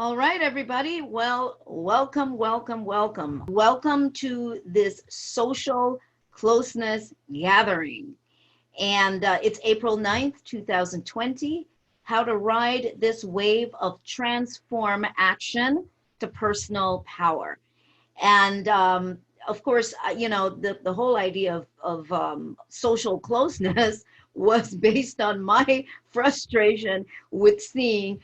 All right, everybody. Well, welcome, welcome, welcome. Welcome to this social closeness gathering. And it's April 9th, 2020. How to ride this wave of transform action to personal power. And of course, the whole idea of social closeness was based on my frustration with seeing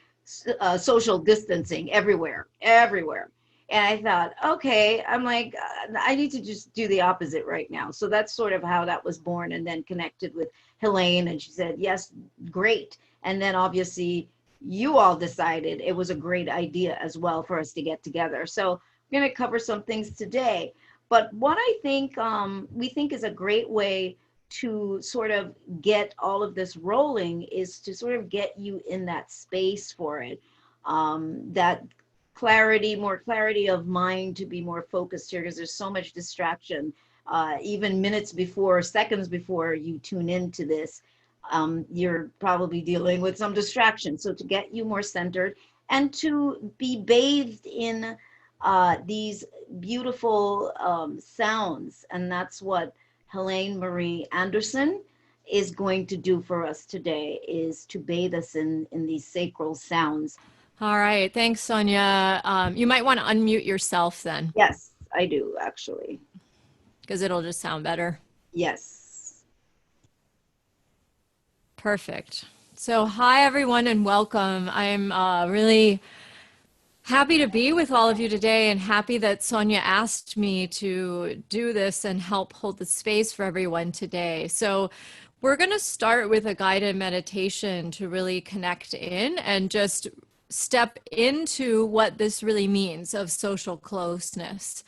social distancing everywhere. And I thought, okay, I'm like, I need to just do the opposite right now. So that's sort of how that was born, and then connected with Helane, and she said, yes, great. And then obviously you all decided it was a great idea as well for us to get together. So we're going to cover some things today. But what I think we think is a great way to sort of get all of this rolling is to sort of get you in that space for it, that clarity, more clarity of mind, to be more focused here, because there's so much distraction, even minutes before, seconds before you tune into this. You're probably dealing with some distraction. So to get you more centered and to be bathed in these beautiful sounds, and that's what Helane Marie Anderson is going to do for us today, is to bathe us in these sacral sounds. All right. Thanks, Sonia. You might want to unmute yourself then, Yes, I do, actually. because it'll just sound better. Yes. Perfect. So, hi, everyone, and welcome. I'm really happy to be with all of you today, and happy that Sonia asked me to do this and help hold the space for everyone today. So we're going to start with a guided meditation to really connect in and just step into what this really means of social closeness.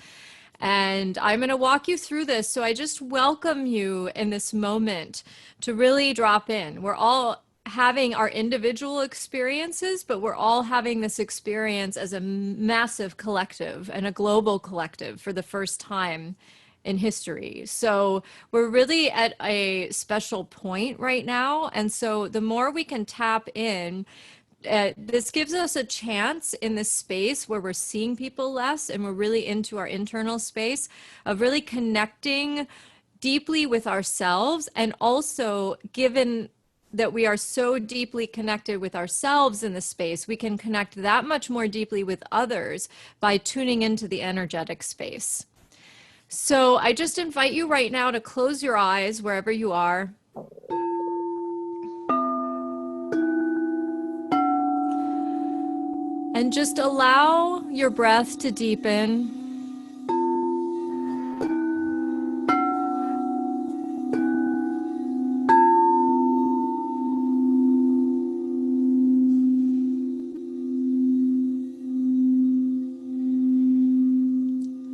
And I'm going to walk you through this. So I just welcome you in this moment to really drop in. We're all having our individual experiences, but we're all having this experience as a massive collective and a global collective for the first time in history. So we're really at a special point right now. And so the more we can tap in, this gives us a chance in this space where we're seeing people less and we're really into our internal space of really connecting deeply with ourselves. And also, given that we are so deeply connected with ourselves in the space, we can connect that much more deeply with others by tuning into the energetic space. So I just invite you right now to close your eyes wherever you are. And just allow your breath to deepen.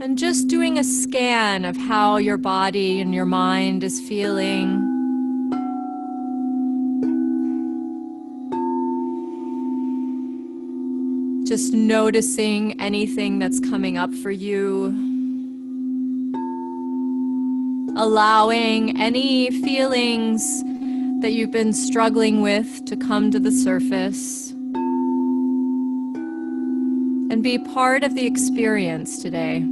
And just doing a scan of how your body and your mind is feeling. Just noticing anything that's coming up for you. Allowing any feelings that you've been struggling with to come to the surface. And be part of the experience today.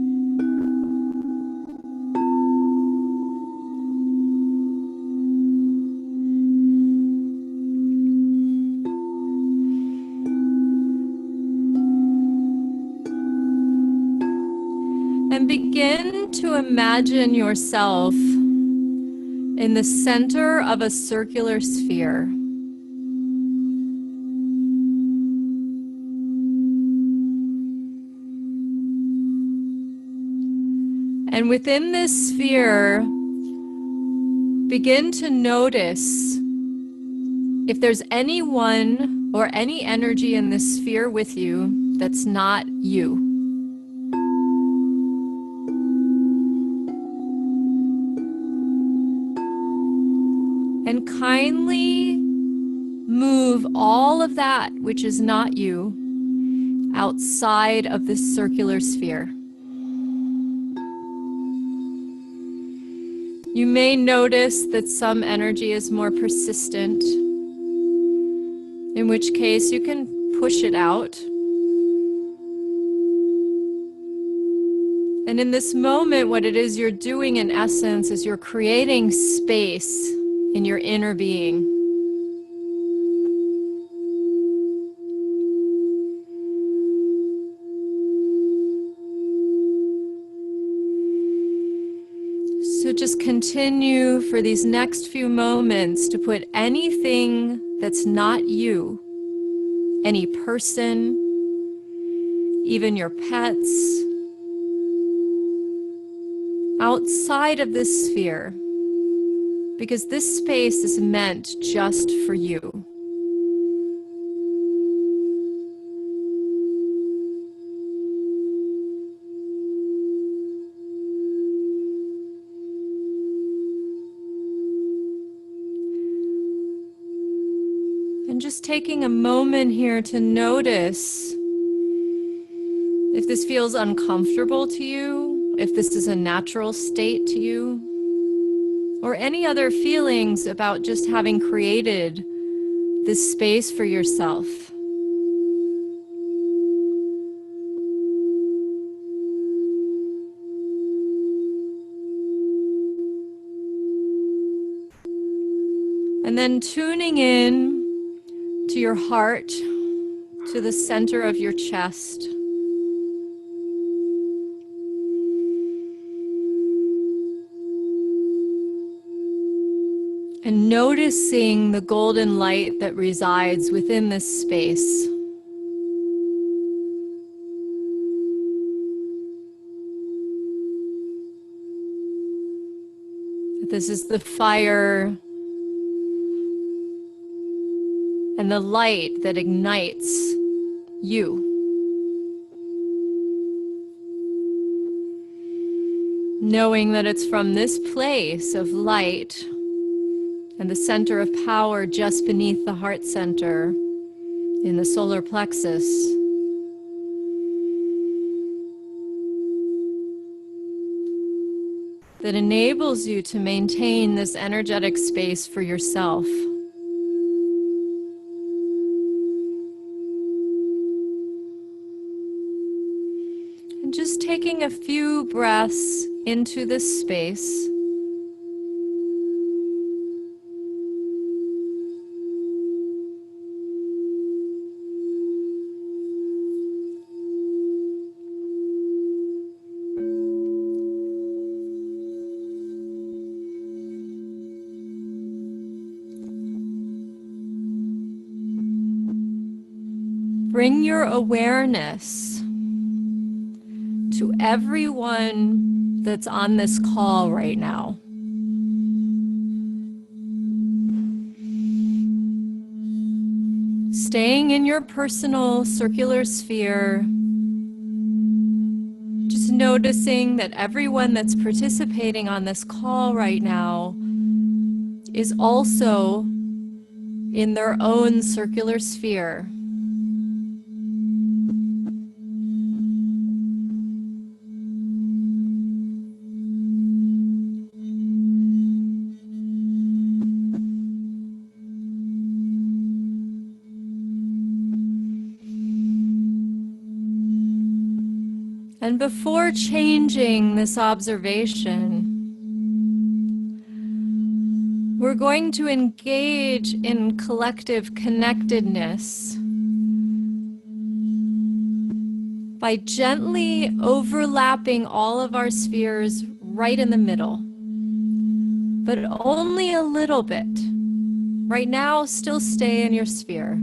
And begin to imagine yourself in the center of a circular sphere. And within this sphere, begin to notice if there's anyone or any energy in this sphere with you that's not you. And kindly move all of that which is not you outside of this circular sphere. You may notice that some energy is more persistent, in which case you can push it out. And in this moment, what it is you're doing in essence is you're creating space in your inner being. So just continue for these next few moments to put anything that's not you, any person, even your pets, outside of this sphere, because this space is meant just for you. And just taking a moment here to notice if this feels uncomfortable to you, if this is a natural state to you, or any other feelings about just having created this space for yourself. And then tuning in to your heart, to the center of your chest. And noticing the golden light that resides within this space. This is the fire and the light that ignites you. Knowing that it's from this place of light and the center of power just beneath the heart center in the solar plexus, that enables you to maintain this energetic space for yourself. And just taking a few breaths into this space. Bring your awareness to everyone that's on this call right now. Staying in your personal circular sphere, just noticing that everyone that's participating on this call right now is also in their own circular sphere. And before changing this observation, we're going to engage in collective connectedness by gently overlapping all of our spheres right in the middle, but only a little bit. Right now, still stay in your sphere.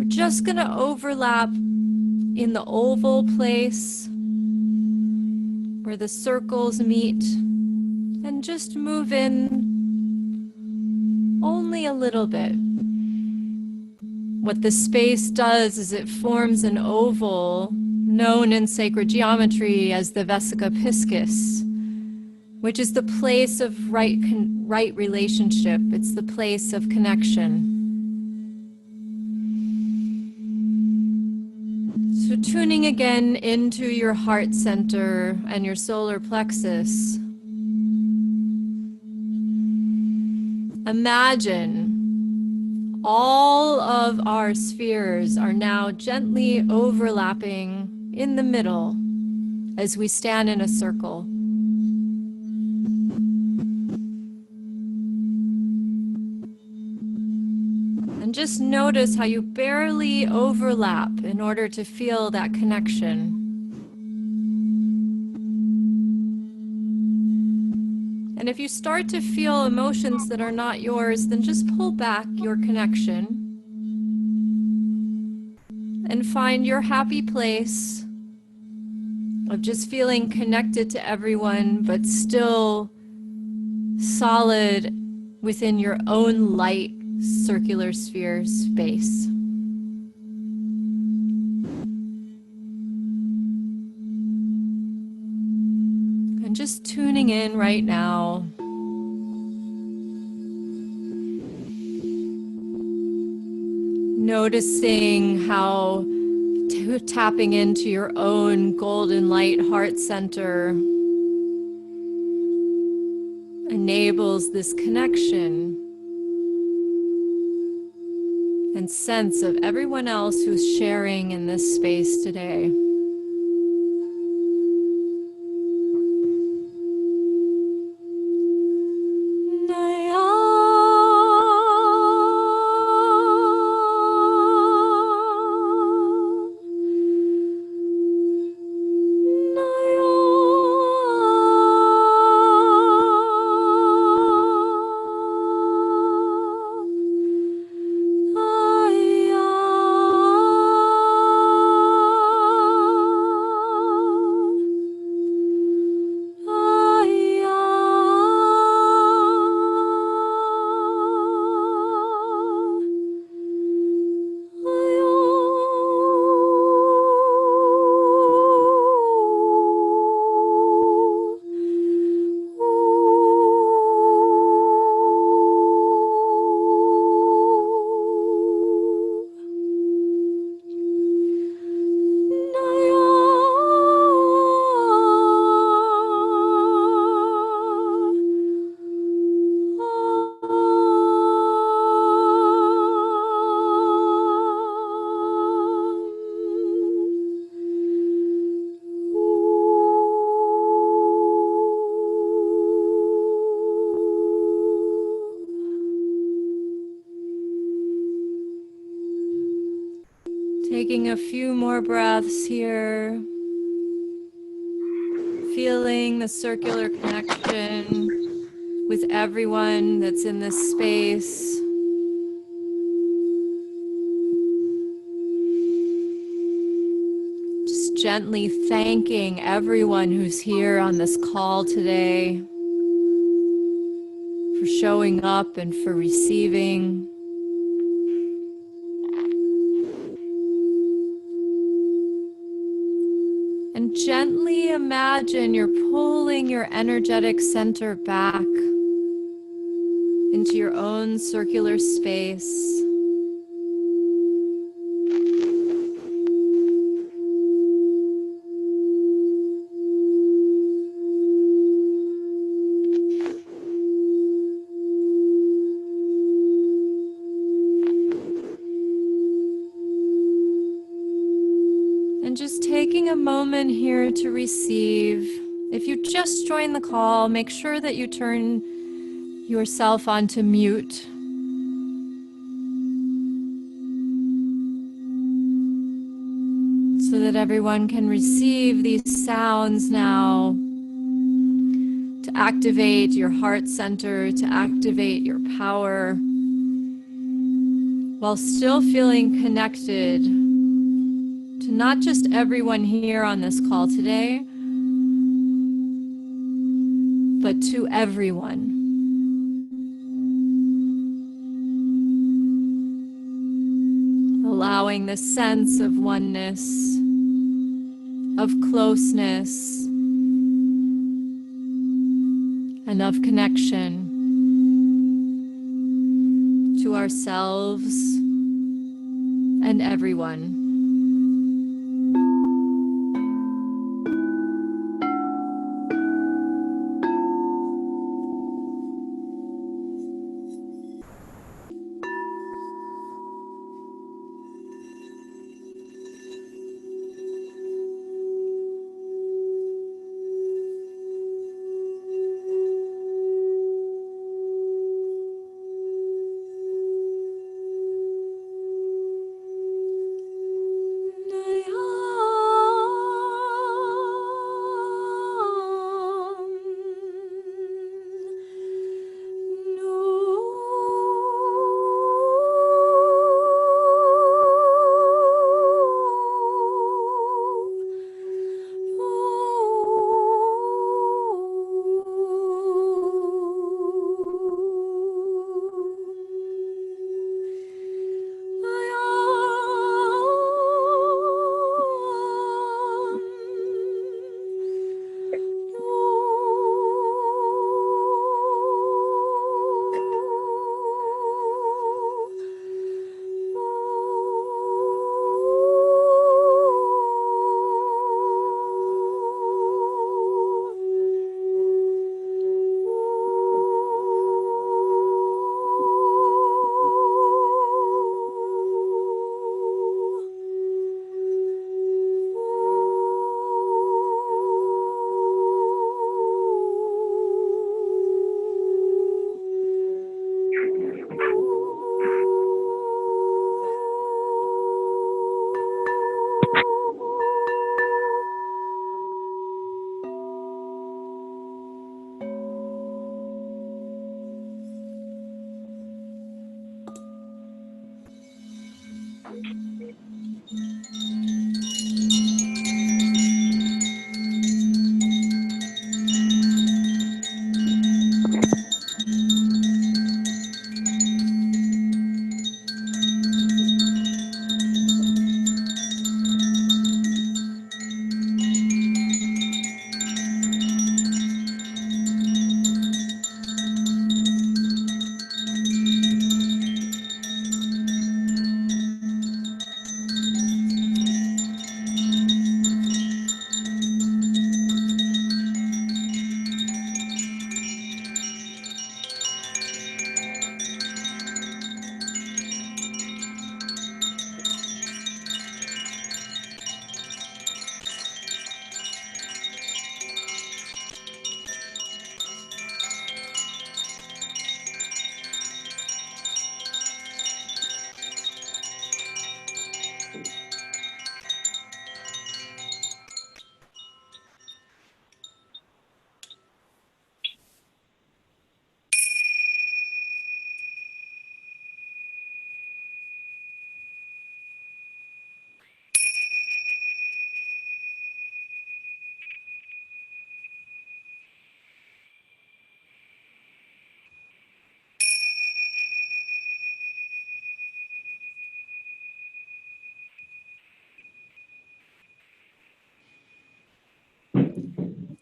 Just going to overlap in the oval place where the circles meet and just move in only a little bit. What the space does is it forms an oval known in sacred geometry as the vesica piscis, which is the place of right relationship. It's the place of connection. So tuning again into your heart center and your solar plexus. Imagine all of our spheres are now gently overlapping in the middle as we stand in a circle. And just notice how you barely overlap in order to feel that connection. And if you start to feel emotions that are not yours, then just pull back your connection and find your happy place of just feeling connected to everyone, but still solid within your own light circular sphere space. And just tuning in right now. Noticing how tapping into your own golden light heart center enables this connection and sense of everyone else who's sharing in this space today. Taking a few more breaths here, feeling the circular connection with everyone that's in this space. Just gently thanking everyone who's here on this call today for showing up and for receiving. And gently imagine you're pulling your energetic center back into your own circular space. And just taking a moment here to receive. If you just joined the call, make sure that you turn yourself onto mute so that everyone can receive these sounds now to activate your heart center, to activate your power, while still feeling connected to not just everyone here on this call today, but to everyone. Allowing the sense of oneness, of closeness, and of connection to ourselves and everyone.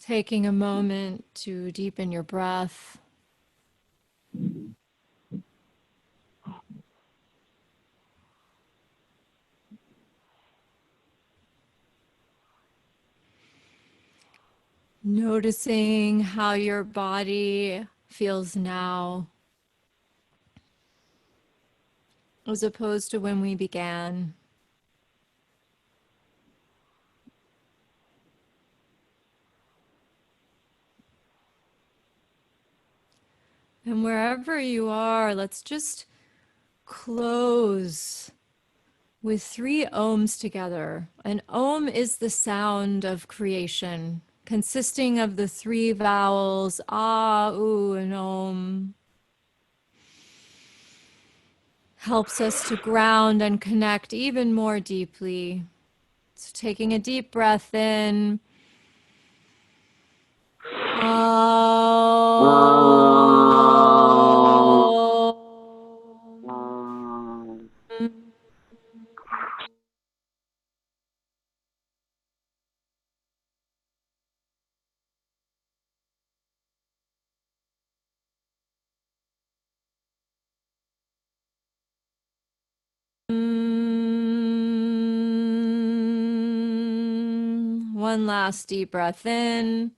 Taking a moment to deepen your breath. Noticing how your body feels now as opposed to when we began. And wherever you are, let's just close with 3 ohms together. An ohm is the sound of creation, consisting of the 3 vowels, ah, oo, and om. Helps us to ground and connect even more deeply. So taking a deep breath in. One last deep breath in.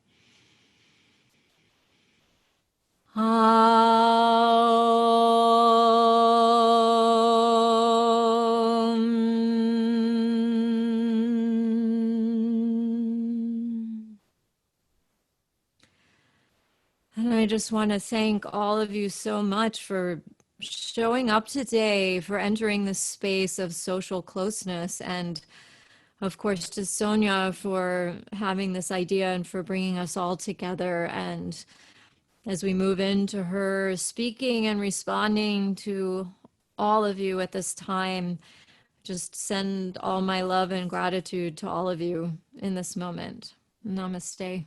And I just want to thank all of you so much for showing up today, for entering this space of social closeness, and of course to Sonia for having this idea and for bringing us all together. And as we move into her speaking and responding to all of you at this time, just send all my love and gratitude to all of you in this moment. Namaste.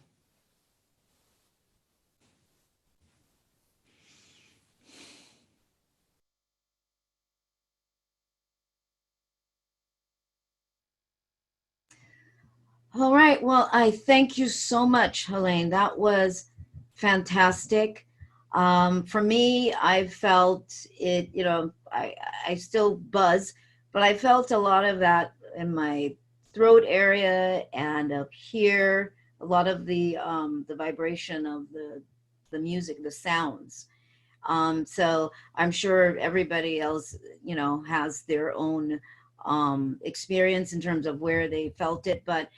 All right. Well, I thank you so much, Helene. That was fantastic. For me, I felt it, I still buzz, but I felt a lot of that in my throat area and up here, a lot of the vibration of the music, the sounds. So I'm sure everybody else, has their own experience in terms of where they felt it. But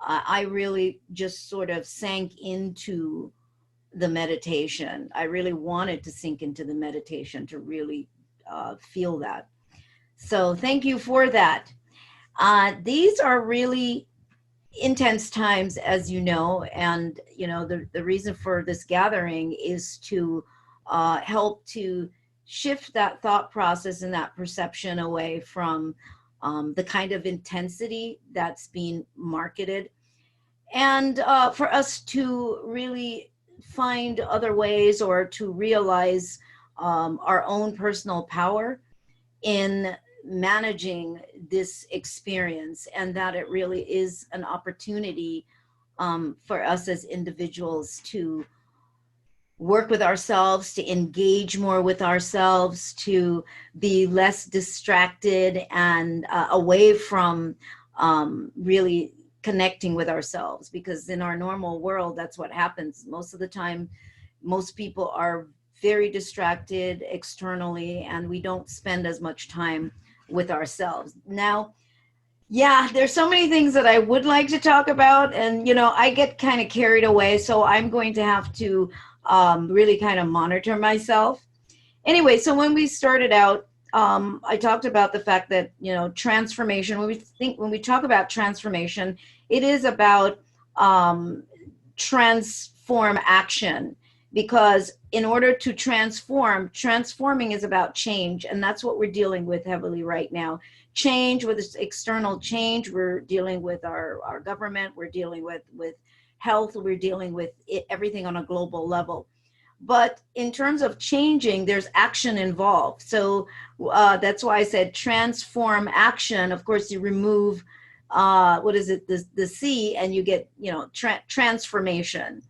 I really just sort of sank into the meditation. I really wanted to sink into the meditation to really feel that. So thank you for that. These are really intense times, as you know, and the reason for this gathering is to help to shift that thought process and that perception away from the kind of intensity that's being marketed, and for us to really find other ways or to realize our own personal power in managing this experience, and that it really is an opportunity for us as individuals to work with ourselves, to engage more with ourselves, to be less distracted and away from really connecting with ourselves. Because in our normal world, that's what happens. Most of the time, most people are very distracted externally, and we don't spend as much time with ourselves. Now, yeah, there's so many things that I would like to talk about, and I get kind of carried away, so I'm going to have to really kind of monitor myself. Anyway, so when we started out, I talked about the fact that transformation. When we talk about transformation, it is about transform action, because in order to transforming is about change, and that's what we're dealing with heavily right now. Change, with this external change, we're dealing with our government, we're dealing with health, we're dealing with everything on a global level. But in terms of changing, there's action involved. So that's why I said transform action. Of course, you remove the C, and you get transformation.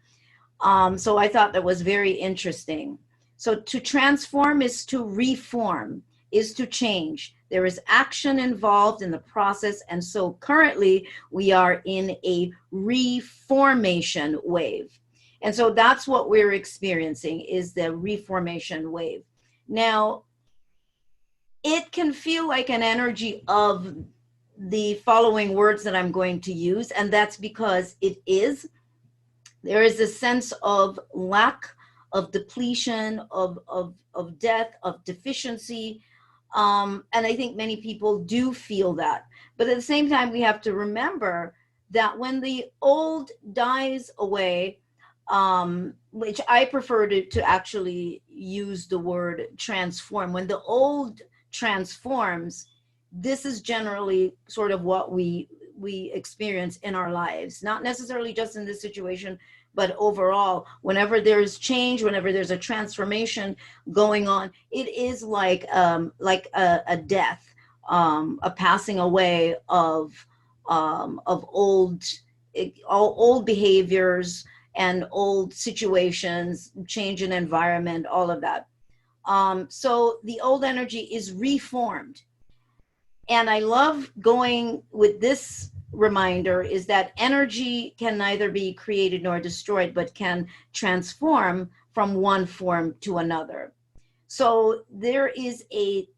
So I thought that was very interesting. So to transform is to reform, is to change. There is action involved in the process. And so currently we are in a reformation wave. And so that's what we're experiencing, is the reformation wave. Now, it can feel like an energy of the following words that I'm going to use, and that's because it is. There is a sense of lack, of depletion, of death, of deficiency. And I think many people do feel that. But at the same time, we have to remember that when the old dies away, which I prefer to actually use the word transform, when the old transforms, this is generally sort of what we experience in our lives, not necessarily just in this situation, but overall. Whenever there's change, whenever there's a transformation going on, it is like a death, a passing away of old behaviors and old situations, change in environment, all of that. So the old energy is reformed. And I love going with this reminder, is that energy can neither be created nor destroyed, but can transform from one form to another. So there is a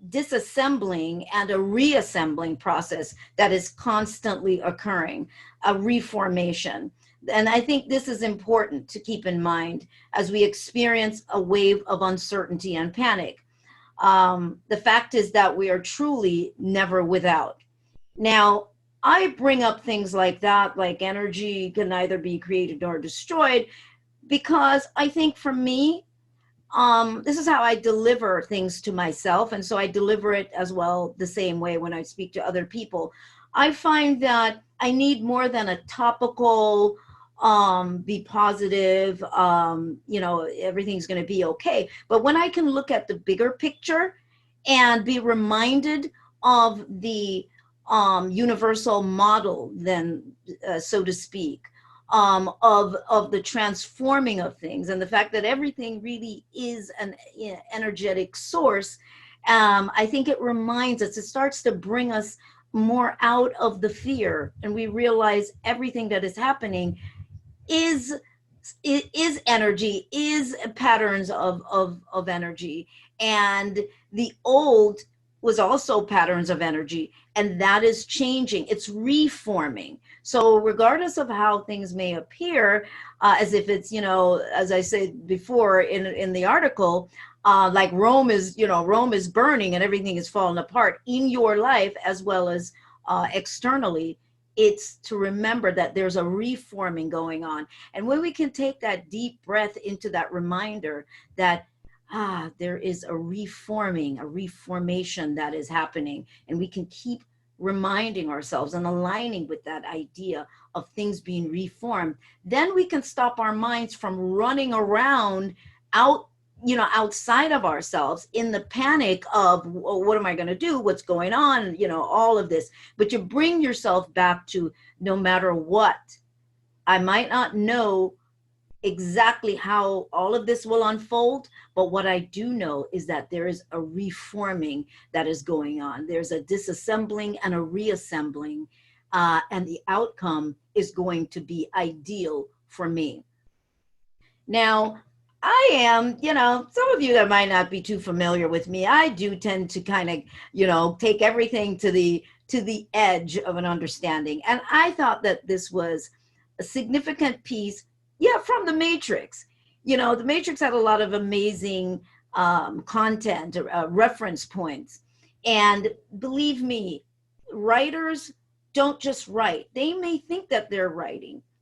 disassembling and a reassembling process that is constantly occurring, a reformation. And I think this is important to keep in mind as we experience a wave of uncertainty and panic. The fact is that we are truly never without. Now, I bring up things like that, like energy can neither be created nor destroyed, because I think for me, this is how I deliver things to myself. And so I deliver it as well the same way when I speak to other people. I find that I need more than a topical, be positive, everything's going to be okay. But when I can look at the bigger picture and be reminded of the universal model, then, so to speak, of the transforming of things, and the fact that everything really is an energetic source, I think it reminds us, it starts to bring us more out of the fear, and we realize everything that is happening is energy, is patterns of energy, and the old was also patterns of energy, and that is changing, it's reforming. So regardless of how things may appear, as if it's, as I said before in the article, like Rome is burning and everything is falling apart in your life as well as externally, it's to remember that there's a reforming going on. And when we can take that deep breath into that reminder that there is a reforming, a reformation that is happening, and we can keep reminding ourselves and aligning with that idea of things being reformed, then we can stop our minds from running around outside of ourselves in the panic of, oh, what am I going to do? What's going on? All of this. But you bring yourself back to, no matter what, I might not know exactly how all of this will unfold, but what I do know is that there is a reforming that is going on. There's a disassembling and a reassembling, and the outcome is going to be ideal for me. Now, I am, some of you that might not be too familiar with me, I do tend to kind of, take everything to the edge of an understanding. And I thought that this was a significant piece, from the Matrix. The Matrix had a lot of amazing content, reference points. And believe me, writers don't just write. They may think that they're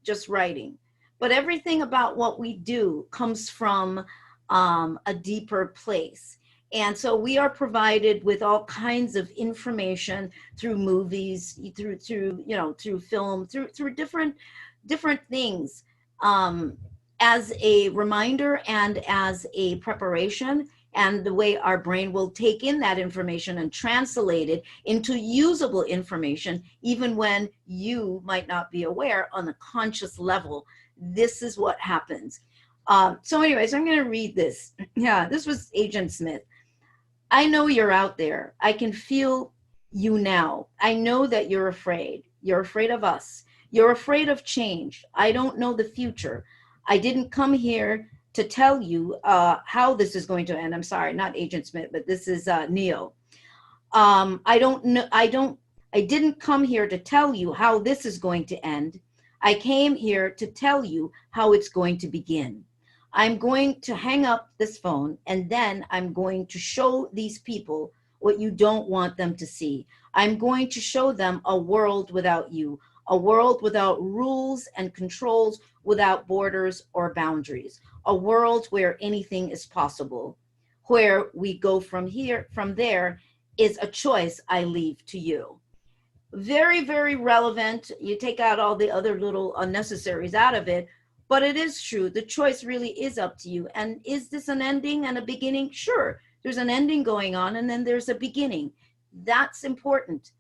just writing. But everything about what we do comes from a deeper place. And so we are provided with all kinds of information through movies, through film, through different things, as a reminder and as a preparation, and the way our brain will take in that information and translate it into usable information, even when you might not be aware on a conscious level. This is what happens. So anyways, I'm going to read this. Yeah, this was Agent Smith. I know you're out there. I can feel you now. I know that you're afraid. You're afraid of us. You're afraid of change. I don't know the future. I didn't come here to tell you how this is going to end. I'm sorry, not Agent Smith, but this is Neo. I don't know. I didn't come here to tell you how this is going to end. I came here to tell you how it's going to begin. I'm going to hang up this phone, and then I'm going to show these people what you don't want them to see. I'm going to show them a world without you, a world without rules and controls, without borders or boundaries, a world where anything is possible. Where we go from there is a choice I leave to you. Very, very relevant. You take out all the other little unnecessaries out of it, but it is true. The choice really is up to you. And is this an ending and a beginning? Sure, there's an ending going on, and then there's a beginning. That's important.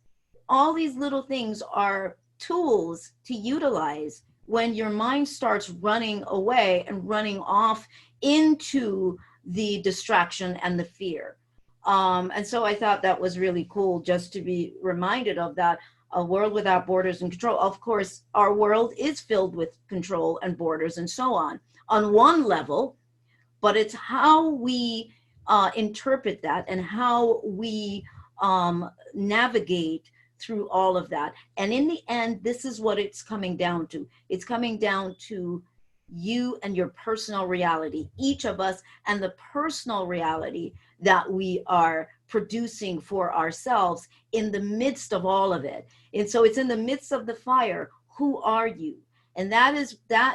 All these little things are tools to utilize when your mind starts running away and running off into the distraction and the fear. And so I thought that was really cool, just to be reminded of that. A world without borders and control. Of course, our world is filled with control and borders and so on one level, but it's how we interpret that and how we navigate through all of that. And in the end, this is what it's coming down to. It's coming down to you and your personal reality, each of us, and the personal reality that we are producing for ourselves in the midst of all of it. And so it's in the midst of the fire. Who are you? And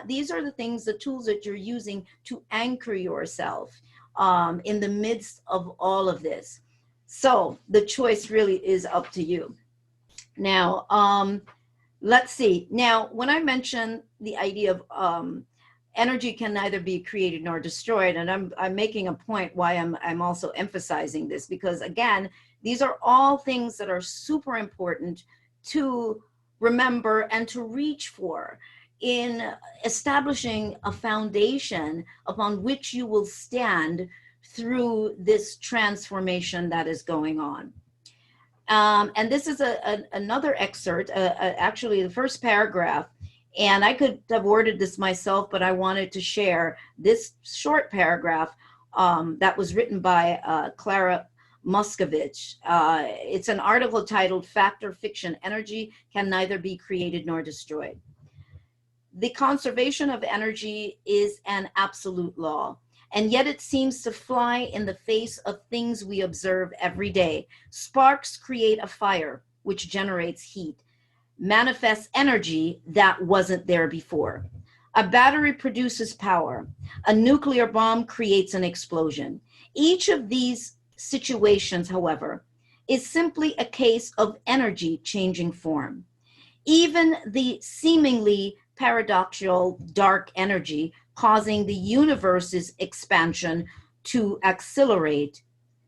these are the things, the tools that you're using to anchor yourself in the midst of all of this. So the choice really is up to you. Now, let's see. Now, when I mention the idea of energy can neither be created nor destroyed, and I'm making a point why I'm also emphasizing this, because again, these are all things that are super important to remember and to reach for in establishing a foundation upon which you will stand through this transformation that is going on. And this is another excerpt, actually the first paragraph. And I could have worded this myself, but I wanted to share this short paragraph that was written by Clara Moscovich. It's an article titled "Fact or Fiction: Energy Can Neither Be Created Nor Destroyed." The conservation of energy is an absolute law, and yet it seems to fly in the face of things we observe every day. Sparks create a fire, which generates heat, manifests energy that wasn't there before. A battery produces power. A nuclear bomb creates an explosion. Each of these situations, however, is simply a case of energy changing form. Even the seemingly paradoxical dark energy causing the universe's expansion to accelerate,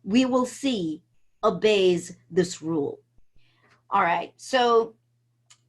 we will see, obeys this rule. All right, so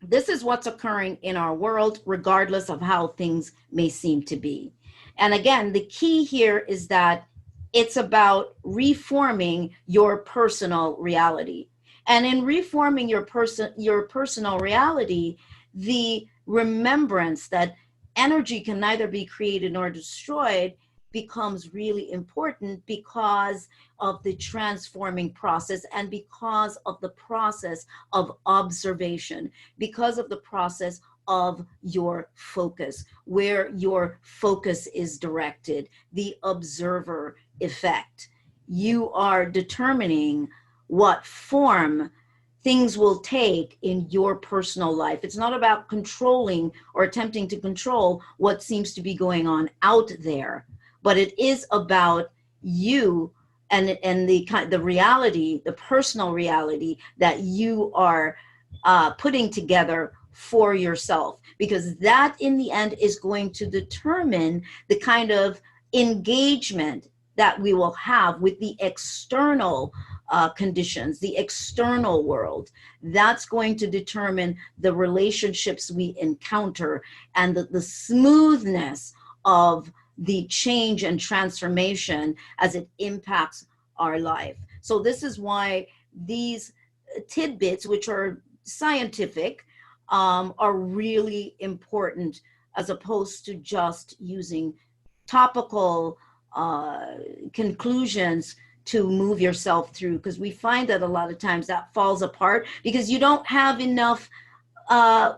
this is what's occurring in our world, regardless of how things may seem to be. And again, the key here is that it's about reforming your personal reality. And in reforming your personal reality, the remembrance that energy can neither be created nor destroyed becomes really important because of the transforming process and because of the process of observation, because of the process of your focus, where your focus is directed, the observer effect. You are determining what form things will take in your personal life. It's not about controlling or attempting to control what seems to be going on out there, but it is about you and the reality, the personal reality that you are putting together for yourself, because that in the end is going to determine the kind of engagement that we will have with the external conditions, the external world. That's going to determine the relationships we encounter and the smoothness of the change and transformation as it impacts our life. So this is why these tidbits, which are scientific, are really important, as opposed to just using topical conclusions to move yourself through, because we find that a lot of times that falls apart because you don't have enough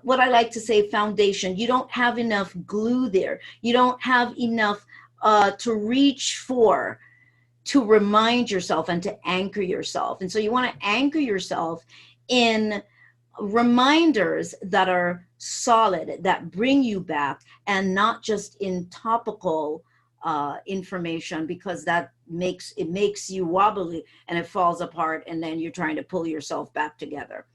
what I like to say, foundation. You don't have enough glue there. You don't have enough to reach for, to remind yourself and to anchor yourself. And so you want to anchor yourself in reminders that are solid, that bring you back, and not just in topical information, because that makes you wobbly and it falls apart, and then you're trying to pull yourself back together.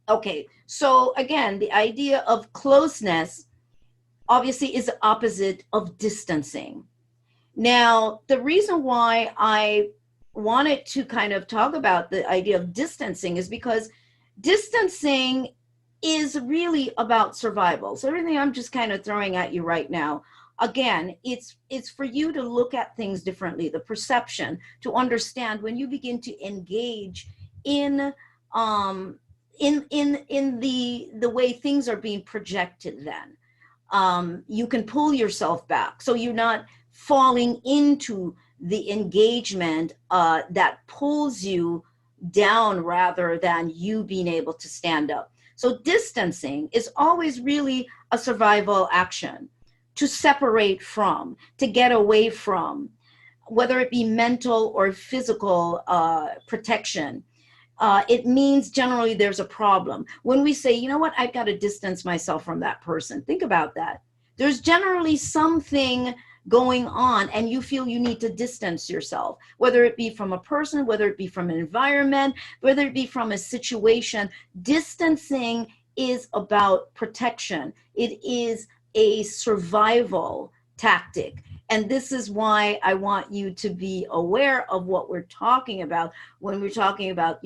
Okay, so again, the idea of closeness obviously is the opposite of distancing. Now, the reason why I wanted to kind of talk about the idea of distancing is because distancing is really about survival. So everything I'm just kind of throwing at you right now, again, it's for you to look at things differently, the perception, to understand when you begin to engage in the way things are being projected, then you can pull yourself back, so you're not falling into the engagement that pulls you down rather than you being able to stand up. So distancing is always really a survival action, to separate from, to get away from, whether it be mental or physical protection. It means generally there's a problem. When we say, you know what, I've got to distance myself from that person, think about that. There's generally something going on and you feel you need to distance yourself, whether it be from a person, whether it be from an environment, whether it be from a situation. Distancing is about protection. It is a survival tactic. And this is why I want you to be aware of what we're talking about when we're talking about,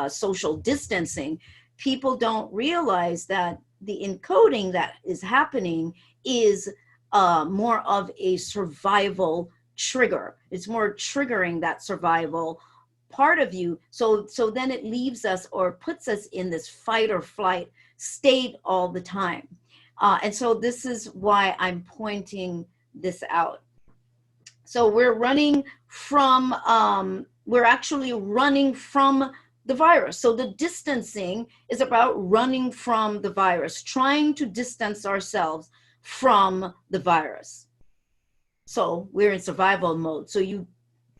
social distancing. People don't realize that the encoding that is happening is more of a survival trigger. It's more triggering that survival part of you. So then it leaves us or puts us in this fight or flight state all the time. And so this is why I'm pointing this out. So we're actually running from the virus. So the distancing is about running from the virus, trying to distance ourselves from the virus. So we're in survival mode. So you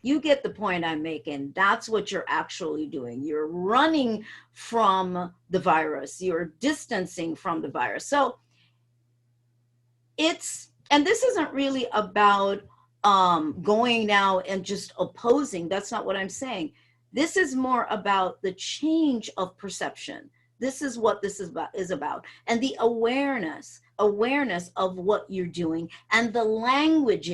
get the point I'm making. That's what you're actually doing. You're running from the virus. You're distancing from the virus. So and this isn't really about going now and just opposing. That's not what I'm saying. This is more about the change of perception. This is what this is about, and the awareness of what you're doing, and the language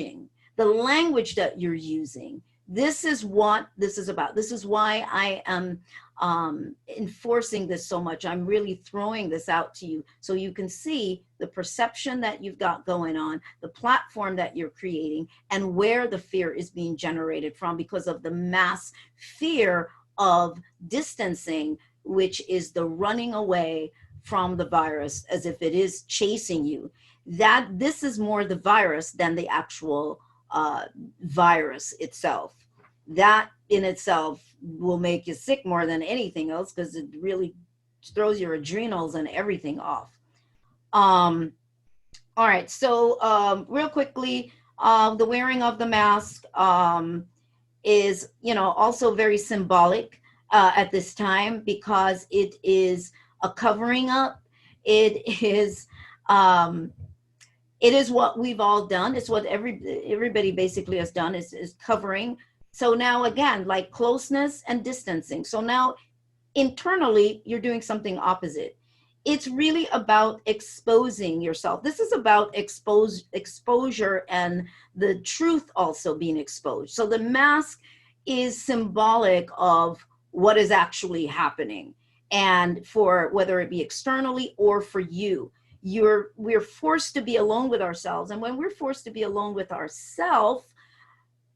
that you're using. This is what this is about. This is why I am enforcing this so much. I'm really throwing this out to you so you can see the perception that you've got going on, the platform that you're creating, and where the fear is being generated from because of the mass fear of distancing, which is the running away from the virus as if it is chasing you. That this is more the virus than the actual virus itself. That in itself will make you sick more than anything else because it really throws your adrenals and everything off. All right, so real quickly, the wearing of the mask is, also very symbolic at this time because it is a covering up. It is what we've all done. It's what everybody basically has done is covering. So now again, like closeness and distancing. So now internally, you're doing something opposite. It's really about exposing yourself. This is about exposure and the truth also being exposed. So the mask is symbolic of what is actually happening. And for whether it be externally or for you, we're forced to be alone with ourselves. And when we're forced to be alone with ourselves,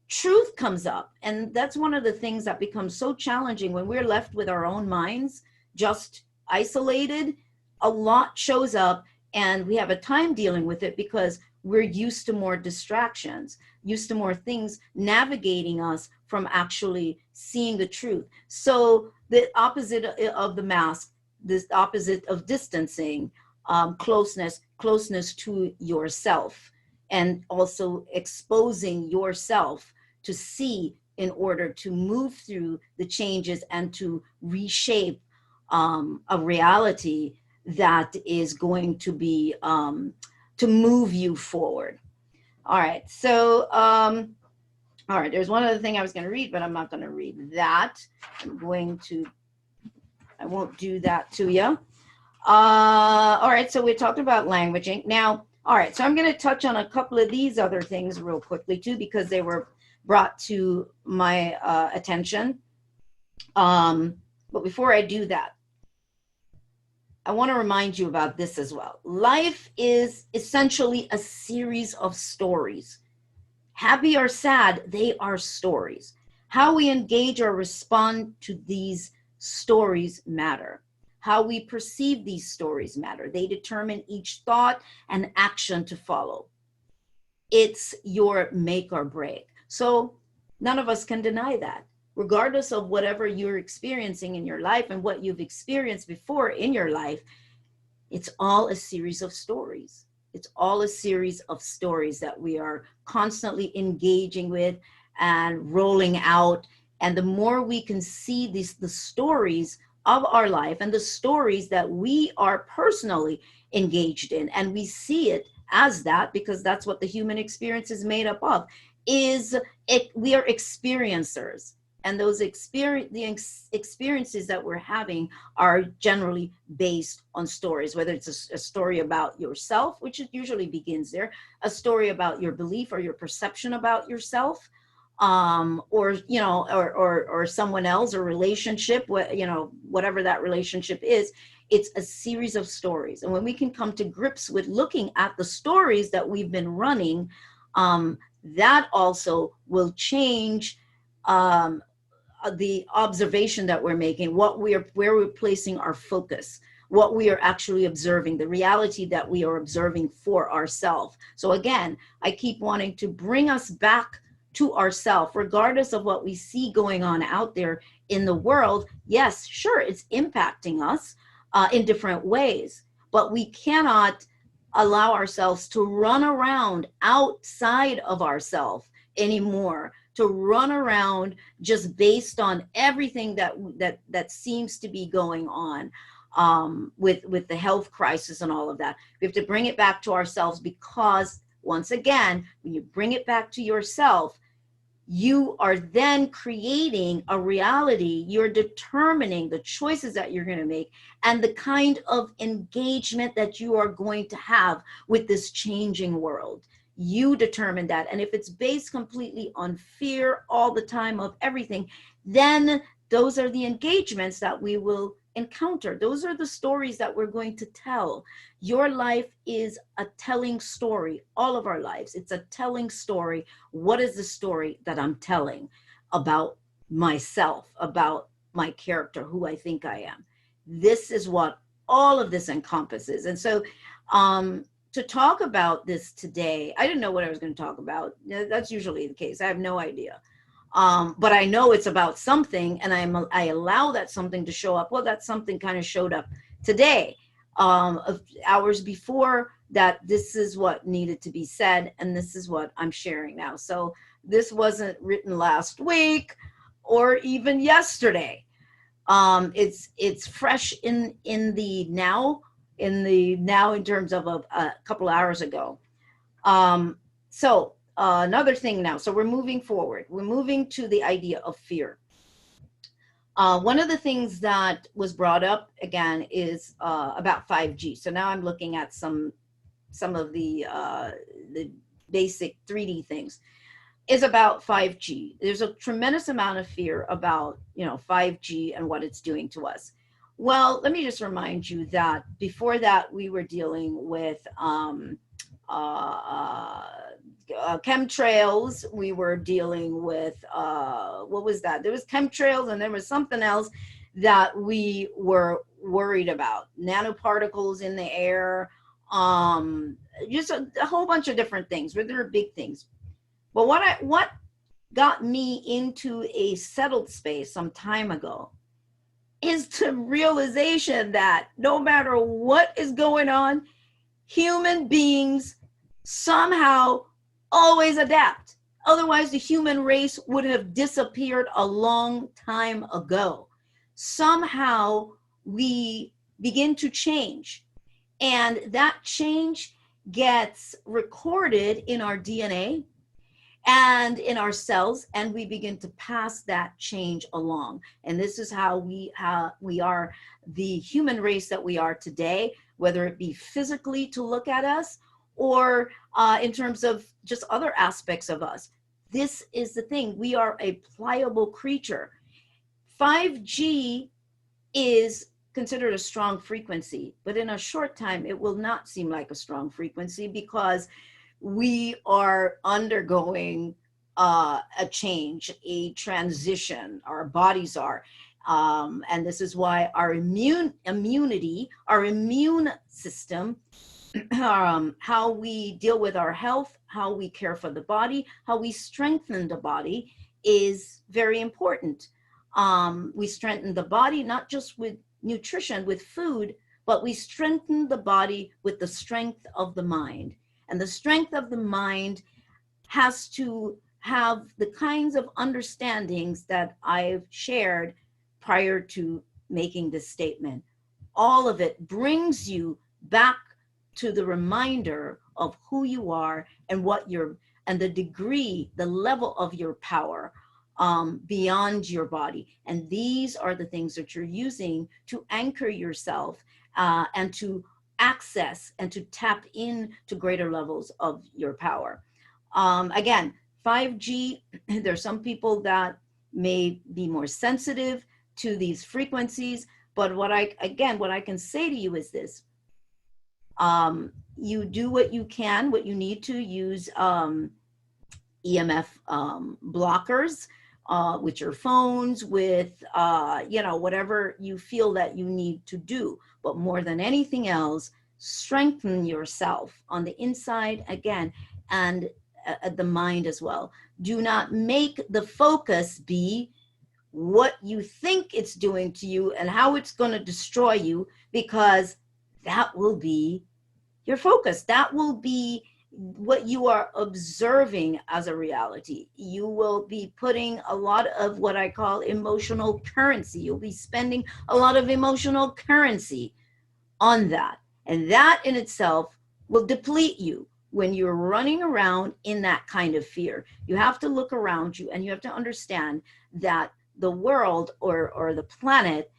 truth comes up. And that's one of the things that becomes so challenging when we're left with our own minds, just isolated. A lot shows up and we have a time dealing with it because we're used to more distractions, used to more things navigating us from actually seeing the truth. So the opposite of the mask, this opposite of distancing, closeness to yourself, and also exposing yourself to see in order to move through the changes and to reshape a reality that is going to be to move you forward. All right, so all right, there's one other thing I was going to read, but I'm not going to read that. I won't do that to you. All right, so we talked about languaging. Now, all right, so I'm going to touch on a couple of these other things real quickly too, because they were brought to my attention. But before I do that, I want to remind you about this as well. Life is essentially a series of stories. Happy or sad, they are stories. How we engage or respond to these stories matter. How we perceive these stories matter. They determine each thought and action to follow. It's your make or break. So none of us can deny that. Regardless of whatever you're experiencing in your life and what you've experienced before in your life, it's all a series of stories. It's all a series of stories that we are constantly engaging with and rolling out. And the more we can see the stories of our life and the stories that we are personally engaged in, and we see it as that because that's what the human experience is made up of, we are experiencers. And those experiences that we're having are generally based on stories, whether it's a story about yourself, which it usually begins there, a story about your belief or your perception about yourself, or someone else, or relationship, whatever that relationship is. It's a series of stories. And when we can come to grips with looking at the stories that we've been running, that also will change the observation that we're making, where we're placing our focus, what we are actually observing, the reality that we are observing for ourselves. So again, I keep wanting to bring us back to ourselves, regardless of what we see going on out there in the world. Yes, sure, it's impacting us in different ways, but we cannot allow ourselves to run around outside of ourselves anymore, to run around just based on everything that seems to be going on. with the health crisis and all of that. We have to bring it back to ourselves, because once again, when you bring it back to yourself, you are then creating a reality. You're determining the choices that you're going to make and the kind of engagement that you are going to have with this changing world. You determine that. And if it's based completely on fear all the time of everything, then those are the engagements that we will encounter. Those are the stories that we're going to tell. Your life is a telling story. All of our lives, it's a telling story. What is the story that I'm telling about myself, about my character, who I think I am? This is what all of this encompasses. And so to talk about this today, I didn't know what I was going to talk about. That's usually the case. I have no idea. But I know it's about something, and I allow that something to show up. Well, that something kind of showed up today, hours before that. This is what needed to be said, and this is what I'm sharing now. So this wasn't written last week or even yesterday. It's fresh in the now, in terms of a couple hours ago. So another thing now. So we're moving forward. We're moving to the idea of fear. One of the things that was brought up again is about 5G. So now I'm looking at some of the basic 3D things. Is about 5G. There's a tremendous amount of fear about 5G and what it's doing to us. Well, let me just remind you that before that we were dealing with chemtrails. We were dealing with what was that? There was chemtrails, and there was something else that we were worried about. Nanoparticles in the air, just a whole bunch of different things. But there are big things. But what got me into a settled space some time ago is the realization that no matter what is going on, human beings somehow always adapt. Otherwise, the human race would have disappeared a long time ago. Somehow we begin to change, and that change gets recorded in our DNA and in our cells, and we begin to pass that change along. And this is how we are the human race that we are today, whether it be physically to look at us or in terms of just other aspects of us. This is the thing. We are a pliable creature. 5G is considered a strong frequency, but in a short time, it will not seem like a strong frequency, because we are undergoing a change, a transition. Our bodies are. And this is why our immunity, our immune system, how we deal with our health, how we care for the body, how we strengthen the body is very important. We strengthen the body, not just with nutrition, with food, but we strengthen the body with the strength of the mind. And the strength of the mind has to have the kinds of understandings that I've shared prior to making this statement. All of it brings you back to the reminder of who you are and and the degree, the level of your power beyond your body. And these are the things that you're using to anchor yourself and to access and to tap into greater levels of your power. Again, 5G, there's some people that may be more sensitive to these frequencies, but what I can say to you is this. You do what you can, what you need to use EMF blockers with your phones, with whatever you feel that you need to do. But more than anything else, strengthen yourself on the inside again, and the mind as well. Do not make the focus be what you think it's doing to you and how it's going to destroy you, because that will be your focus. That will be what you are observing as a reality. You will be putting a lot of what I call emotional currency. You'll be spending a lot of emotional currency on that. And that in itself will deplete you when you're running around in that kind of fear. You have to look around you and you have to understand that the world or the planet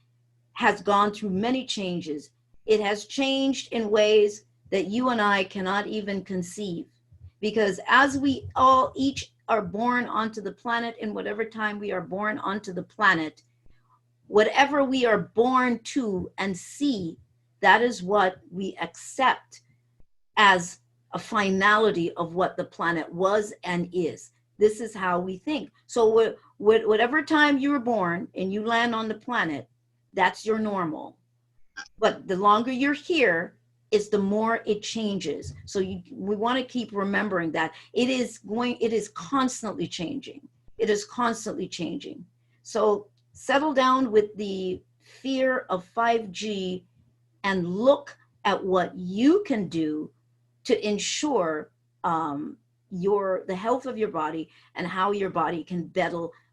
has gone through many changes. It has changed in ways that you and I cannot even conceive. Because as we all each are born onto the planet, in whatever time we are born onto the planet, whatever we are born to and see, that is what we accept as a finality of what the planet was and is. This is how we think. So whatever time you were born and you land on the planet, that's your normal. But the longer you're here, is the more it changes. So we want to keep remembering that it is constantly changing. It is constantly changing. So settle down with the fear of 5G and look at what you can do to ensure the health of your body and how your body can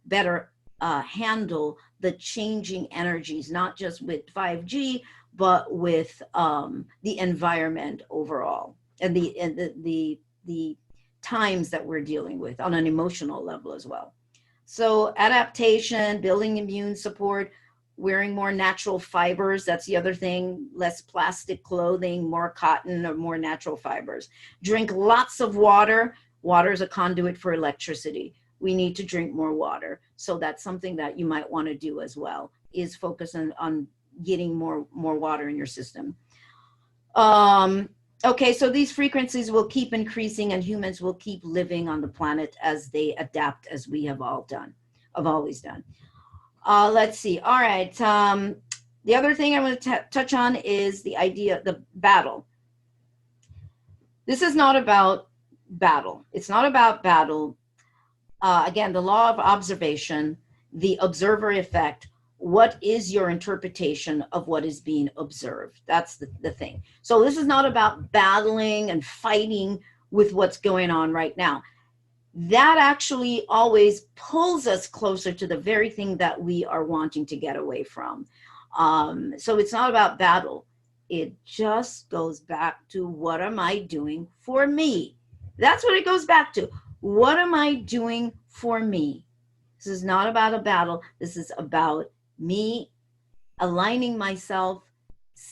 better handle the changing energies, not just with 5G, but with the environment overall and the times that we're dealing with on an emotional level as well. So adaptation, building immune support, wearing more natural fibers. That's the other thing. Less plastic clothing, more cotton or more natural fibers. Drink lots of water. Water is a conduit for electricity. We need to drink more water. So that's something that you might want to do as well, is focus on getting more water in your system. Okay, so these frequencies will keep increasing and humans will keep living on the planet as they adapt, as we have always done. Let's see. All right. The other thing I want to touch on is the idea, the battle. This is not about battle. It's not about battle. Again, the law of observation, the observer effect. What is your interpretation of what is being observed? That's the thing. So this is not about battling and fighting with what's going on right now. That actually always pulls us closer to the very thing that we are wanting to get away from. So it's not about battle. It just goes back to, what am I doing for me? That's what it goes back to. What am I doing for me? This is not about a battle. This is about me aligning myself,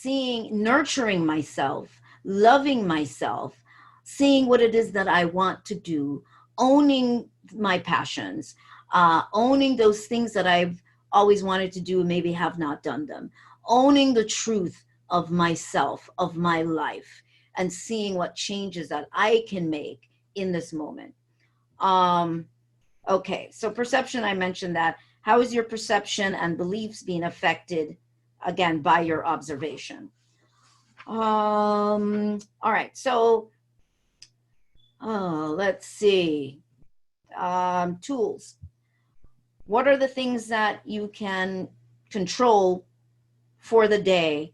nurturing myself, loving myself, seeing what it is that I want to do, owning my passions, owning those things that I've always wanted to do and maybe have not done them, owning the truth of myself, of my life, and seeing what changes that I can make in this moment. Okay, so perception, I mentioned that. How is your perception and beliefs being affected, again, by your observation? All right, so let's see. Tools. What are the things that you can control for the day,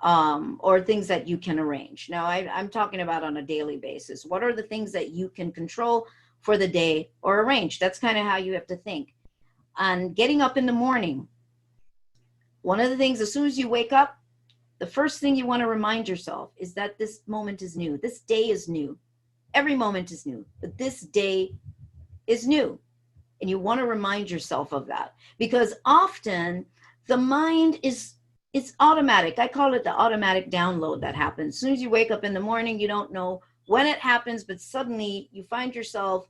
or things that you can arrange? Now, I'm talking about on a daily basis. What are the things that you can control for the day or arrange? That's kind of how you have to think. And getting up in the morning, one of the things, as soon as you wake up, the first thing you want to remind yourself is that this moment is new. This day is new. Every moment is new, but this day is new. And you want to remind yourself of that, because often the mind it's automatic. I call it the automatic download that happens. As soon as you wake up in the morning, you don't know when it happens, but suddenly you find yourself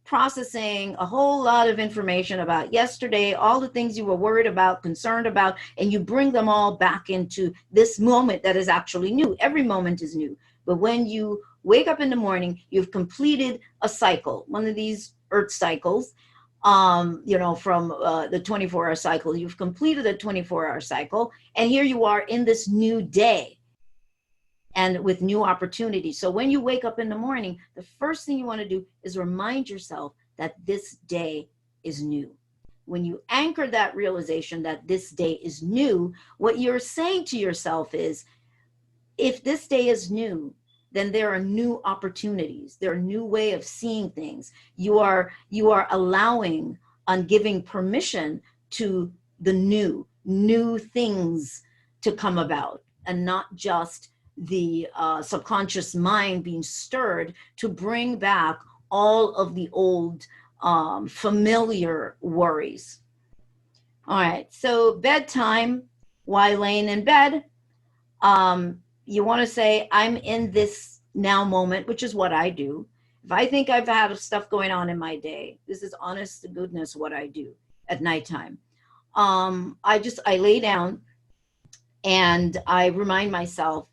processing a whole lot of information about yesterday, all the things you were worried about, concerned about, and you bring them all back into this moment that is actually new. Every moment is new. But when you wake up in the morning, you've completed a cycle, one of these earth cycles, from the 24-hour cycle. You've completed a 24-hour cycle, and here you are in this new day and with new opportunities. So when you wake up in the morning, the first thing you want to do is remind yourself that this day is new. When you anchor that realization that this day is new, what you're saying to yourself is, if this day is new, then there are new opportunities. There are new way of seeing things. You are allowing and giving permission to the new things to come about, and not just the subconscious mind being stirred to bring back all of the old familiar worries. All right, so bedtime, why laying in bed? You want to say, I'm in this now moment, which is what I do. If I think I've had stuff going on in my day, this is honest to goodness what I do at nighttime. I lay down and I remind myself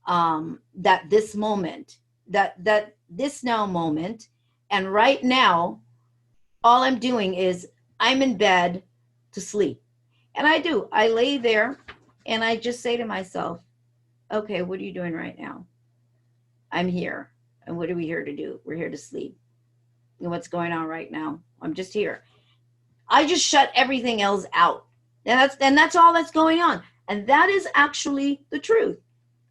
that this moment, that this now moment, and right now, all I'm doing is I'm in bed to sleep. And I lay there and I just say to myself, okay, what are you doing right now? I'm here. And what are we here to do? We're here to sleep. And what's going on right now? I'm just here. I just shut everything else out. And that's all that's going on. And that is actually the truth.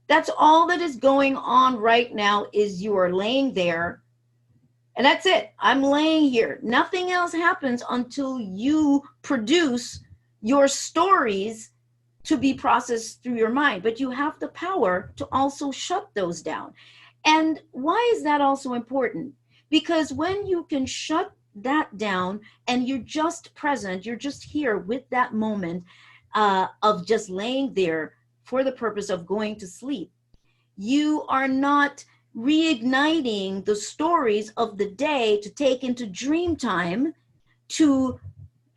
That's all that is going on right now, is you are laying there. And that's it. I'm laying here. Nothing else happens until you produce your stories to be processed through your mind. But you have the power to also shut those down. And why is that also important? Because when you can shut that down and you're just present, you're just here with that moment of just laying there for the purpose of going to sleep, you are not reigniting the stories of the day to take into dream time, to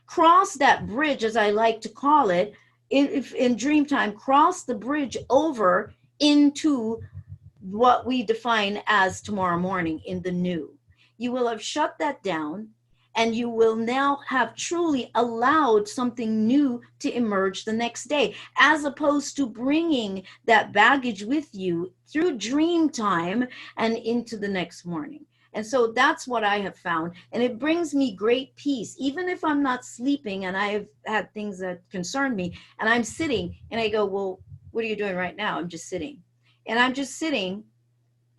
cross that bridge, as I like to call it, in dream time, cross the bridge over into what we define as tomorrow morning, in the new. You will have shut that down, and you will now have truly allowed something new to emerge the next day, as opposed to bringing that baggage with you through dream time and into the next morning. And so that's what I have found. And it brings me great peace, even if I'm not sleeping and I have had things that concern me, and I'm sitting and I go, well, what are you doing right now? I'm just sitting. And I'm just sitting,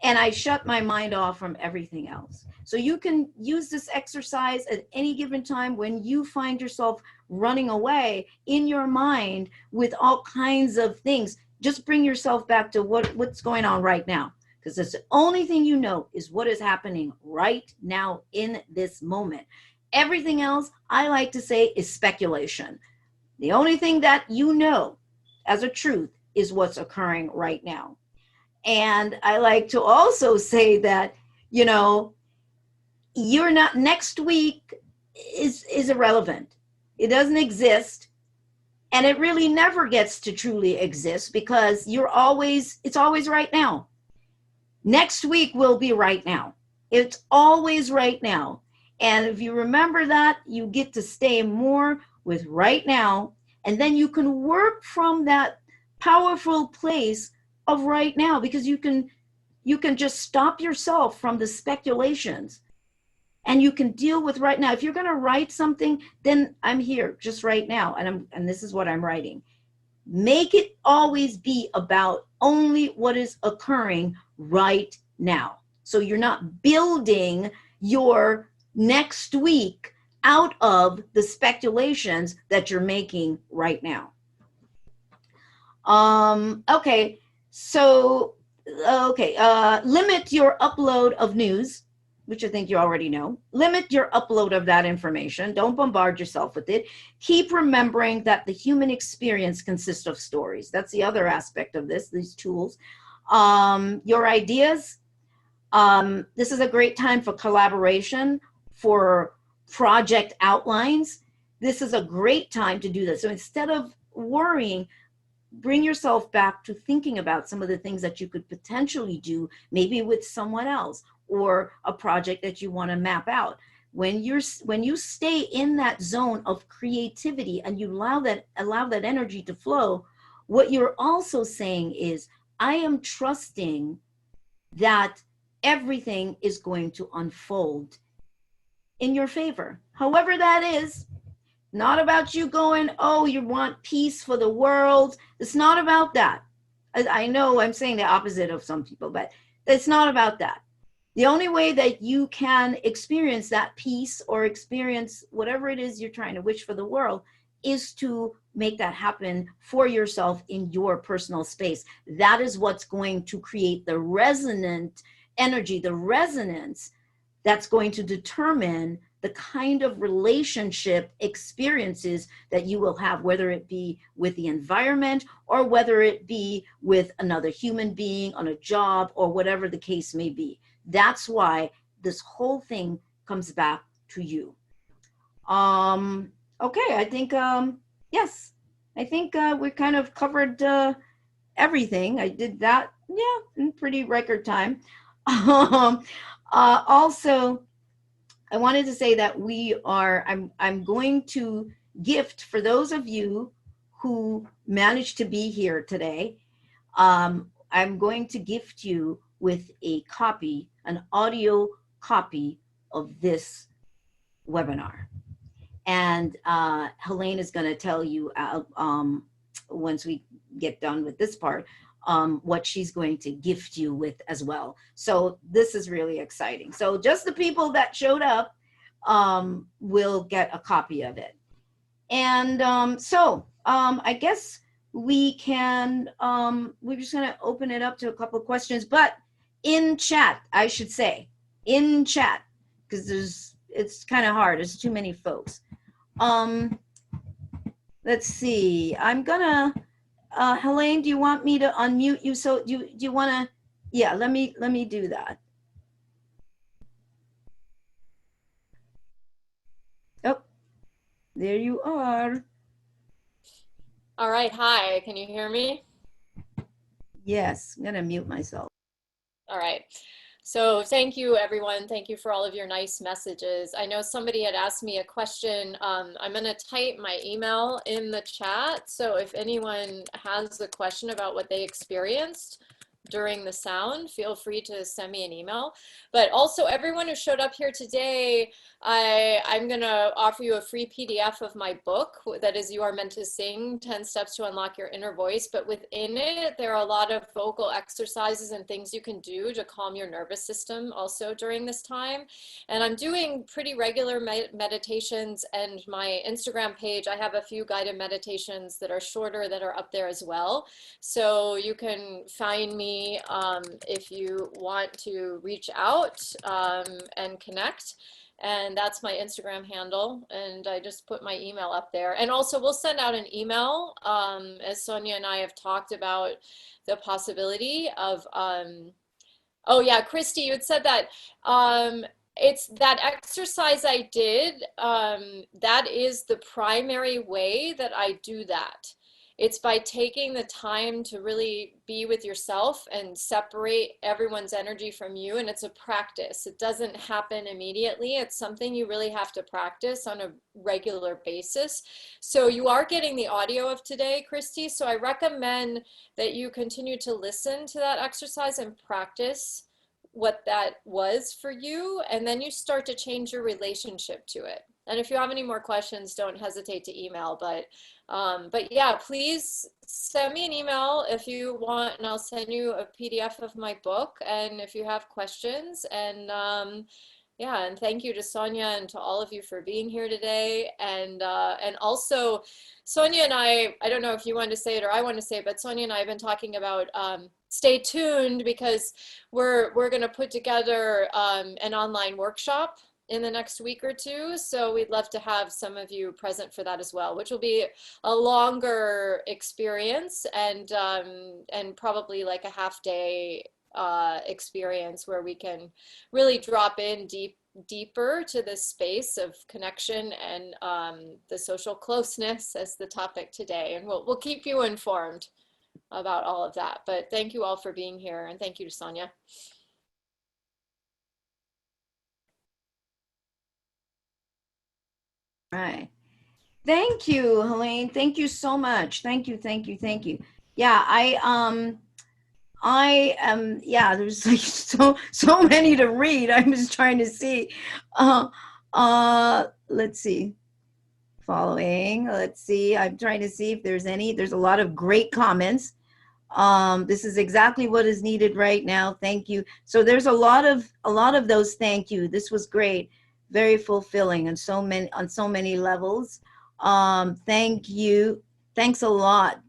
and I shut my mind off from everything else. So you can use this exercise at any given time when you find yourself running away in your mind with all kinds of things. Just bring yourself back to what's going on right now, because that's the only thing you know is what is happening right now in this moment. Everything else, I like to say, is speculation. The only thing that you know as a truth is what's occurring right now. And I like to also say that, you're not, next week is irrelevant. It doesn't exist. And it really never gets to truly exist, because it's always right now. Next week will be right now. It's always right now. And if you remember that, you get to stay more with right now. And then you can work from that powerful place of right now, because you can just stop yourself from the speculations, and you can deal with right now. If you're going to write something, then I'm here just right now, and this is what I'm writing. Make it always be about only what is occurring right now. So you're not building your next week out of the speculations that you're making right now. Okay. So, limit your upload of news, which I think you already know. Limit your upload of that information. Don't bombard yourself with it. Keep remembering that the human experience consists of stories. That's the other aspect of these tools. Your ideas. This is a great time for collaboration, for project outlines. This is a great time to do this. So instead of worrying, bring yourself back to thinking about some of the things that you could potentially do, maybe with someone else, or a project that you want to map out. When you stay in that zone of creativity and you allow that energy to flow, what you're also saying is, I am trusting that everything is going to unfold in your favor, however that is. Not about you going, oh, you want peace for the world. It's not about that. I know I'm saying the opposite of some people, but It's not about that. The only way that you can experience that peace or experience whatever it is you're trying to wish for the world is to make that happen for yourself in your personal space. That is what's going to create the resonant energy, the resonance that's going to determine the kind of relationship experiences that you will have, whether it be with the environment or whether it be with another human being on a job or whatever the case may be. That's why this whole thing comes back to you. Okay, I think, yes, I think we kind of covered everything. I did that, yeah, in pretty record time. Also, I wanted to say that I'm going to gift for those of you who managed to be here today. I'm going to gift you with a copy, an audio copy of this webinar. And Helane is going to tell you once we get done with this part, what she's going to gift you with as well. So this is really exciting. So just the people that showed up will get a copy of it. And I guess we can, we're just going to open it up to a couple of questions, but in chat, I should say, in chat, because it's kind of hard. There's too many folks. Let's see. I'm gonna, Helane, do you want me to unmute you? So do you want to? Yeah, let me do that. Oh, there you are. All right. Hi. Can you hear me? Yes, I'm gonna mute myself. All right. So thank you, everyone. Thank you for all of your nice messages. I know somebody had asked me a question. I'm going to type my email in the chat. So if anyone has a question about what they experienced during the sound, feel free to send me an email. But also everyone who showed up here today, I'm going to offer you a free PDF of my book that is You Are Meant to Sing, 10 Steps to Unlock Your Inner Voice. But within it, there are a lot of vocal exercises and things you can do to calm your nervous system also during this time. And I'm doing pretty regular meditations, and my Instagram page, I have a few guided meditations that are shorter that are up there as well. So you can find me if you want to reach out and connect. And that's my Instagram handle. And I just put my email up there. And also we'll send out an email as Sonia and I have talked about the possibility of, oh yeah, Christy, you had said that it's that exercise I did, that is the primary way that I do that. It's by taking the time to really be with yourself and separate everyone's energy from you. And it's a practice. It doesn't happen immediately. It's something you really have to practice on a regular basis. So you are getting the audio of today, Christy. So I recommend that you continue to listen to that exercise and practice what that was for you. And then you start to change your relationship to it. And if you have any more questions, don't hesitate to email. But yeah, please send me an email if you want, and I'll send you a PDF of my book. And if you have questions, and yeah, and thank you to Sonia and to all of you for being here today. And also, Sonia and I don't know if you want to say it or I want to say it, but Sonia and I have been talking about stay tuned, because we're going to put together an online workshop in the next week or two. So we'd love to have some of you present for that as well, which will be a longer experience and probably like a half day experience where we can really drop in deeper to this space of connection and the social closeness as the topic today. And we'll keep you informed about all of that. But thank you all for being here, and thank you to Sonia. Right. Thank you, Helane. Thank you so much. Thank you, thank you, thank you. Yeah, I am, yeah, there's like so many to read. I'm just trying to see. Let's see. Following, let's see. I'm trying to see if there's any. There's a lot of great comments. This is exactly what is needed right now. Thank you. So there's a lot of those. Thank you. This was great. Very fulfilling on so many levels. Thank you. Thanks a lot.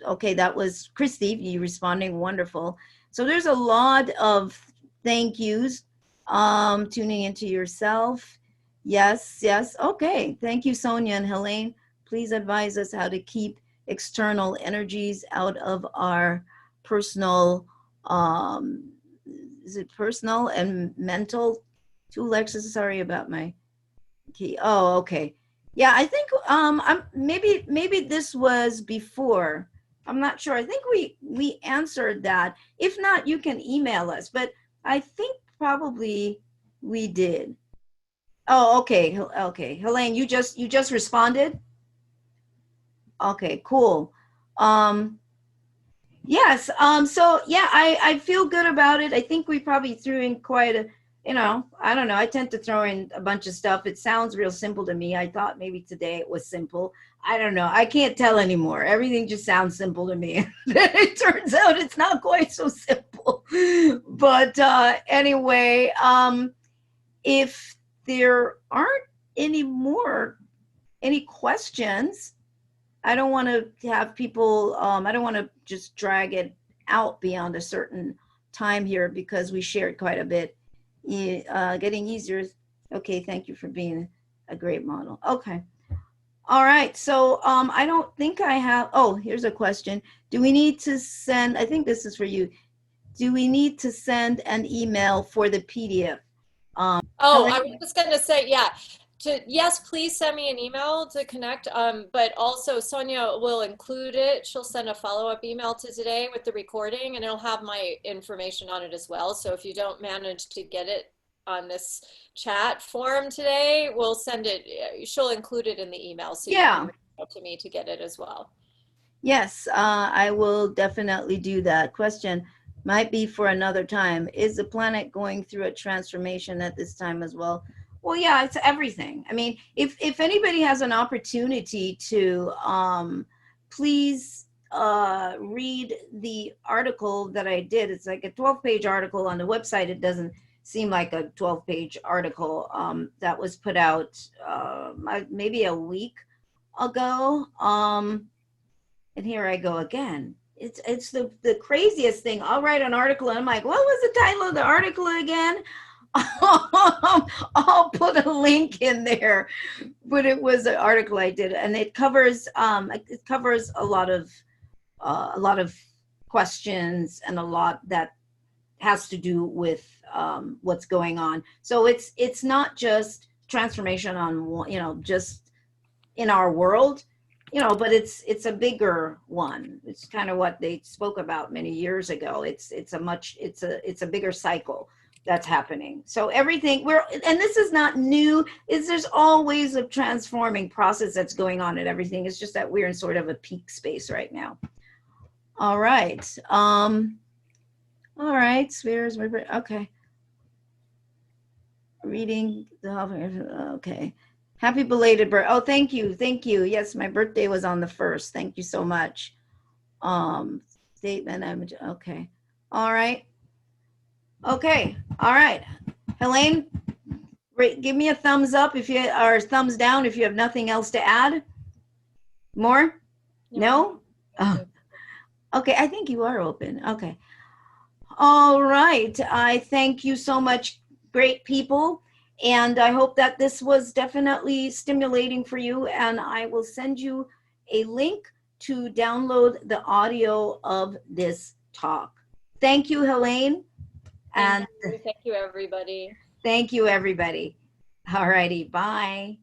Okay, that was Christy, you responding. Wonderful. So there's a lot of thank yous. Tuning into yourself. Yes, yes. Okay. Thank you, Sonia and Helane. Please advise us how to keep external energies out of our personal, is it personal and mental? Two Lexus, sorry about my key. Oh, okay. Yeah, I think I'm maybe this was before. I'm not sure. I think we answered that. If not, you can email us, but I think probably we did. Oh, okay. Okay. Helene, you just responded? Okay, cool. Um, yes. So yeah, I feel good about it. I think we probably threw in quite a, I don't know. I tend to throw in a bunch of stuff. It sounds real simple to me. I thought maybe today it was simple. I don't know. I can't tell anymore. Everything just sounds simple to me. It turns out it's not quite so simple. But anyway, if there aren't any questions, I don't want to have people, I don't want to just drag it out beyond a certain time here because we shared quite a bit. Getting easier. Okay, thank you for being a great model. Okay. All right. So I don't think I have, oh, here's a question. Do we need to send, I think this is for you. Do we need to send an email for the PDF? Oh, I was Helene? just gonna say, yeah. Yes, please send me an email to connect. But also Sonia will include it. She'll send a follow-up email to today with the recording, and it'll have my information on it as well. So if you don't manage to get it on this chat form today, we'll send it. She'll include it in the email, so you can Yeah. reach out to me to get it as well. Yes, I will definitely do that. Question might be for another time. Is the planet going through a transformation at this time as well? Well, yeah, it's everything. I mean, if anybody has an opportunity to, please read the article that I did. It's like a 12-page article on the website. It doesn't seem like a 12-page article that was put out maybe a week ago. And here I go again. It's the craziest thing. I'll write an article and I'm like, what was the title of the article again? I'll put a link in there, but it was an article I did, and it covers a lot of questions and a lot that has to do with what's going on. So it's not just transformation on just in our world, but it's a bigger one. It's kind of what they spoke about many years ago. It's a bigger cycle that's happening. So everything and this is not new, there's always a transforming process that's going on, and everything. It's just that we're in sort of a peak space right now. All right. All right, spheres. Okay. Reading the okay. Happy belated birthday. Oh, thank you. Thank you. Yes, my birthday was on the 1st. Thank you so much. Statement. Okay. All right. Okay. All right. Helene, give me a thumbs up or thumbs down if you have nothing else to add. More? No? Oh. Okay. I think you are open. Okay. All right. I thank you so much, great people. And I hope that this was definitely stimulating for you. And I will send you a link to download the audio of this talk. Thank you, Helene. And thank you, everybody. thank you, everybody. All righty. Bye.